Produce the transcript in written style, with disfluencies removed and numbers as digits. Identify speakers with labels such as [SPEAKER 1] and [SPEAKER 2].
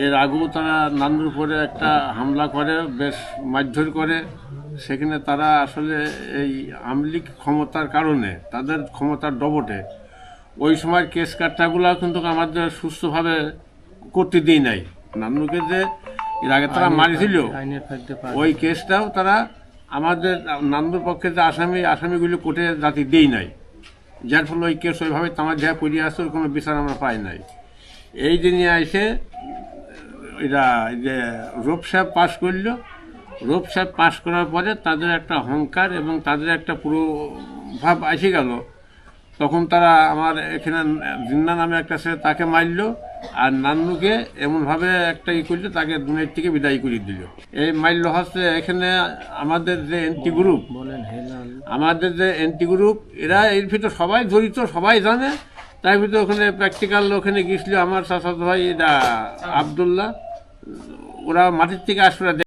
[SPEAKER 1] এর আগেও তারা নান্নুর উপরে একটা হামলা করে, বেশ মারধর করে। সেখানে তারা আসলে এই আওয়ামী লীগ ক্ষমতার কারণে তাদের ক্ষমতার ডবটে ওই সময় কেস কাটাগুলো কিন্তু আমাদের সুস্থভাবে করতে দিই নাই। নান্নুকে যে এর আগে তারা মারিছিল ওই কেসটাও তারা আমাদের নান্নুর পক্ষে যে আসামিগুলি কোর্টে জাতি দেই নাই, যার ফলে ওই কেস ওইভাবে তামার ঝাঁ পড়িয়ে আসছে, ওর কোনো বিচার আমরা পাই নাই। এই যে নিয়ে এসে এরা যে রূপ সাহেব পাশ করলো, রূপ সাহেব পাশ করার পরে তাদের একটা অহংকার এবং তাদের একটা পুরো ভাব এসে গেল। তখন তারা আমার এখানে জিন্না নামে একটা ছেলে তাকে মারল, আর নান্নুকে এমনভাবে একটা করলো, তাকে দুনিয়ার থেকে বিদায় করে দিল। এই মারল হচ্ছে এখানে আমাদের যে এন্টি গ্রুপ এরা এর ভিতর সবাই জড়িত, সবাই জানে। তার ভিতরে ওখানে প্র্যাকটিক্যাল ওখানে গিয়েছিল আমার চাচাতো ভাই এটা আবদুল্লাহ, ওরা মাটির থেকে আসলে